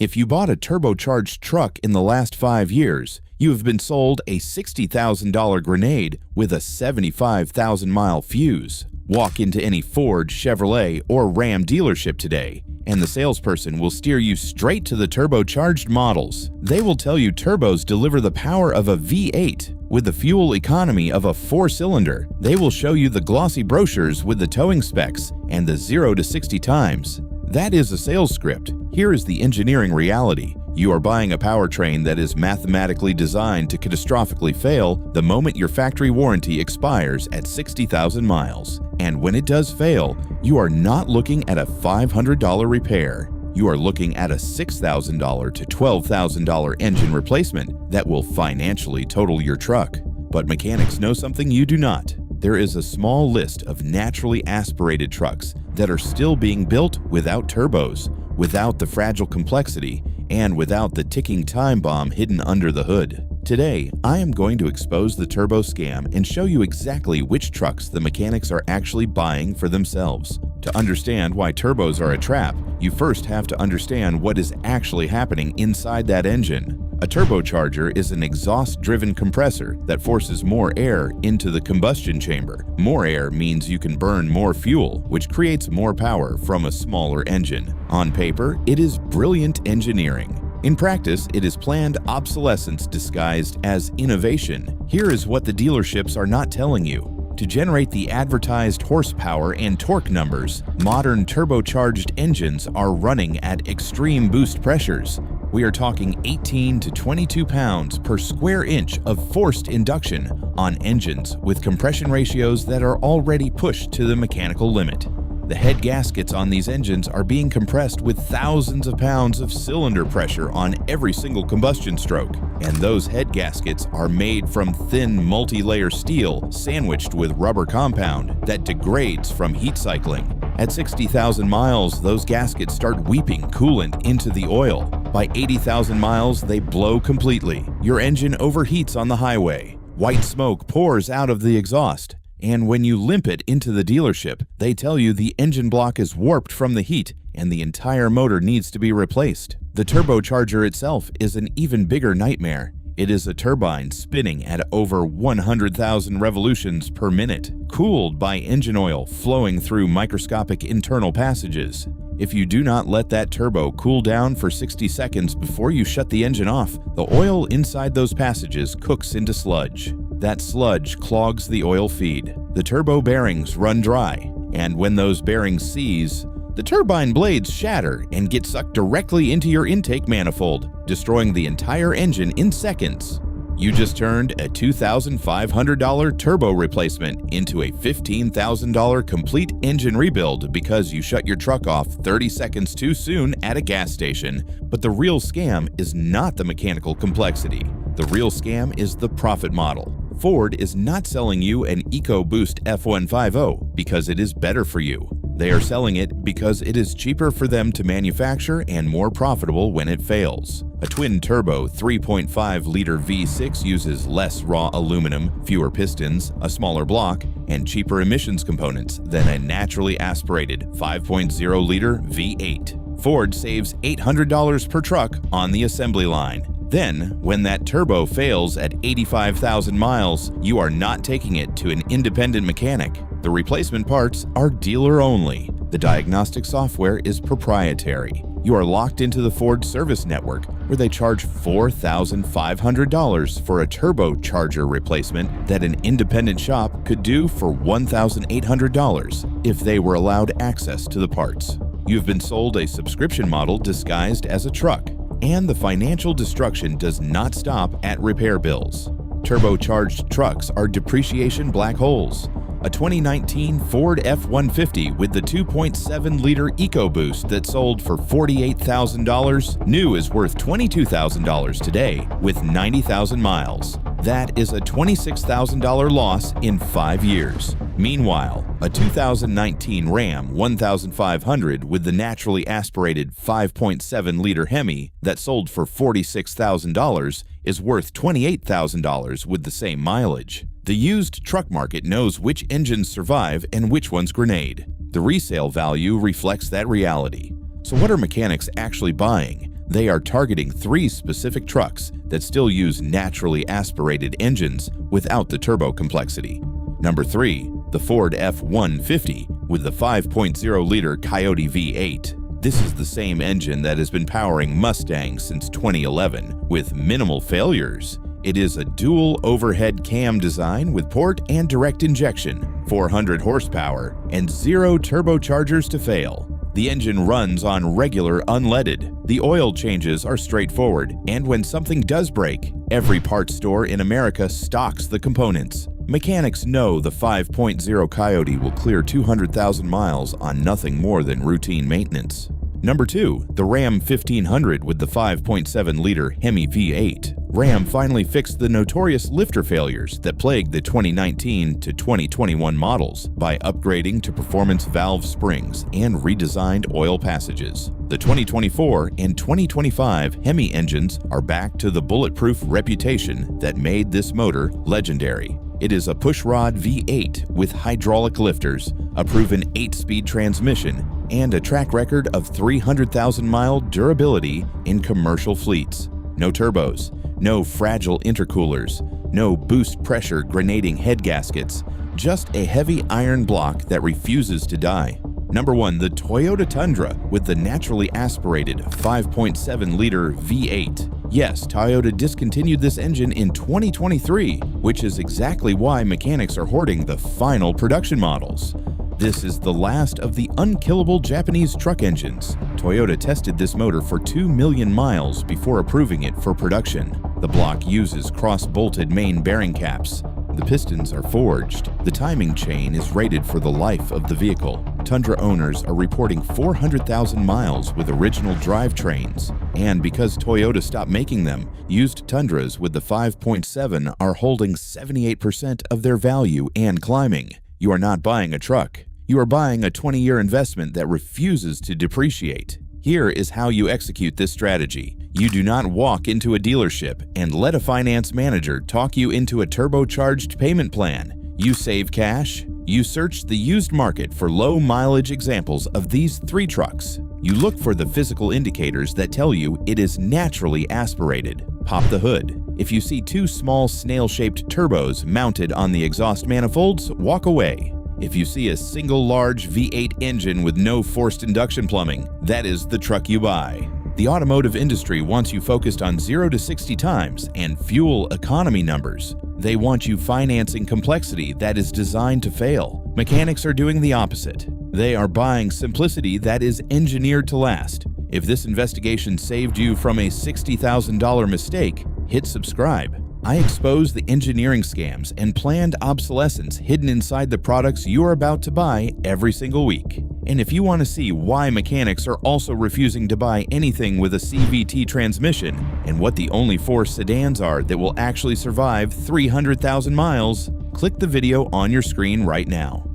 If you bought a turbocharged truck in the last 5 years, you have been sold a $60,000 grenade with a 75,000-mile fuse. Walk into any Ford, Chevrolet, or Ram dealership today, and the salesperson will steer you straight to the turbocharged models. They will tell you turbos deliver the power of a V8 with the fuel economy of a 4-cylinder. They will show you the glossy brochures with the towing specs and the 0 to 60 times. That is a sales script. Here is the engineering reality. You are buying a powertrain that is mathematically designed to catastrophically fail the moment your factory warranty expires at 60,000 miles. And when it does fail, you are not looking at a $500 repair. You are looking at a $6,000 to $12,000 engine replacement that will financially total your truck. But mechanics know something you do not. There is a small list of naturally aspirated trucks that are still being built without turbos, without the fragile complexity, and without the ticking time bomb hidden under the hood. Today, I am going to expose the turbo scam and show you exactly which trucks the mechanics are actually buying for themselves. To understand why turbos are a trap, you first have to understand what is actually happening inside that engine. A turbocharger is an exhaust-driven compressor that forces more air into the combustion chamber. More air means you can burn more fuel, which creates more power from a smaller engine. On paper, it is brilliant engineering. In practice, it is planned obsolescence disguised as innovation. Here is what the dealerships are not telling you. To generate the advertised horsepower and torque numbers, modern turbocharged engines are running at extreme boost pressures. We are talking 18 to 22 pounds per square inch of forced induction on engines with compression ratios that are already pushed to the mechanical limit. The head gaskets on these engines are being compressed with thousands of pounds of cylinder pressure on every single combustion stroke, and those head gaskets are made from thin multi-layer steel sandwiched with rubber compound that degrades from heat cycling. At 60,000 miles, those gaskets start weeping coolant into the oil. By 80,000 miles, they blow completely. Your engine overheats on the highway. White smoke pours out of the exhaust. And when you limp it into the dealership, they tell you the engine block is warped from the heat and the entire motor needs to be replaced. The turbocharger itself is an even bigger nightmare. It is a turbine spinning at over 100,000 revolutions per minute, cooled by engine oil flowing through microscopic internal passages. If you do not let that turbo cool down for 60 seconds before you shut the engine off, the oil inside those passages cooks into sludge. That sludge clogs the oil feed. The turbo bearings run dry, and when those bearings seize, the turbine blades shatter and get sucked directly into your intake manifold, destroying the entire engine in seconds. You just turned a $2,500 turbo replacement into a $15,000 complete engine rebuild because you shut your truck off 30 seconds too soon at a gas station. But the real scam is not the mechanical complexity. The real scam is the profit model. Ford is not selling you an EcoBoost F150 because it is better for you. They are selling it because it is cheaper for them to manufacture and more profitable when it fails. A twin-turbo 3.5-liter V6 uses less raw aluminum, fewer pistons, a smaller block, and cheaper emissions components than a naturally aspirated 5.0-liter V8. Ford saves $800 per truck on the assembly line. Then, when that turbo fails at 85,000 miles, you are not taking it to an independent mechanic. The replacement parts are dealer only. The diagnostic software is proprietary. You are locked into the Ford service network, where they charge $4,500 for a turbocharger replacement that an independent shop could do for $1,800 if they were allowed access to the parts. You've been sold a subscription model disguised as a truck. And the financial destruction does not stop at repair bills. Turbocharged trucks are depreciation black holes. A 2019 Ford F-150 with the 2.7-liter EcoBoost that sold for $48,000 new is worth $22,000 today with 90,000 miles. That is a $26,000 loss in 5 years. Meanwhile, a 2019 Ram 1500 with the naturally aspirated 5.7-liter Hemi that sold for $46,000 is worth $28,000 with the same mileage. The used truck market knows which engines survive and which ones grenade. The resale value reflects that reality. So what are mechanics actually buying? They are targeting 3 specific trucks that still use naturally aspirated engines without the turbo complexity. Number 3. The Ford F-150 with the 5.0-liter Coyote V8. This is the same engine that has been powering Mustangs since 2011 with minimal failures. It is a dual overhead cam design with port and direct injection, 400 horsepower, and 0 turbochargers to fail. The engine runs on regular unleaded. The oil changes are straightforward, and when something does break, every parts store in America stocks the components. Mechanics know the 5.0 Coyote will clear 200,000 miles on nothing more than routine maintenance. Number 2. The Ram 1500 with the 5.7-liter Hemi V8. Ram finally fixed the notorious lifter failures that plagued the 2019 to 2021 models by upgrading to performance valve springs and redesigned oil passages. The 2024 and 2025 Hemi engines are back to the bulletproof reputation that made this motor legendary. It is a pushrod V8 with hydraulic lifters, a proven 8-speed transmission, and a track record of 300,000-mile durability in commercial fleets. No turbos, no fragile intercoolers, no boost pressure grenading head gaskets, just a heavy iron block that refuses to die. Number 1. The Toyota Tundra with the naturally aspirated 5.7-liter V8. Yes, Toyota discontinued this engine in 2023, which is exactly why mechanics are hoarding the final production models. This is the last of the unkillable Japanese truck engines. Toyota tested this motor for 2 million miles before approving it for production. The block uses cross-bolted main bearing caps. The pistons are forged. The timing chain is rated for the life of the vehicle. Tundra owners are reporting 400,000 miles with original drivetrains. And because Toyota stopped making them, used Tundras with the 5.7 are holding 78% of their value and climbing. You are not buying a truck. You are buying a 20-year investment that refuses to depreciate. Here is how you execute this strategy. You do not walk into a dealership and let a finance manager talk you into a turbocharged payment plan. You save cash. You search the used market for low-mileage examples of these 3 trucks. You look for the physical indicators that tell you it is naturally aspirated. Pop the hood. If you see 2 small snail-shaped turbos mounted on the exhaust manifolds, walk away. If you see a single large V8 engine with no forced induction plumbing, that is the truck you buy. The automotive industry wants you focused on 0 to 60 times and fuel economy numbers. They want you financing complexity that is designed to fail. Mechanics are doing the opposite. They are buying simplicity that is engineered to last. If this investigation saved you from a $60,000 mistake, hit subscribe. I expose the engineering scams and planned obsolescence hidden inside the products you are about to buy every single week. And if you want to see why mechanics are also refusing to buy anything with a CVT transmission and what the only 4 sedans are that will actually survive 300,000 miles, click the video on your screen right now.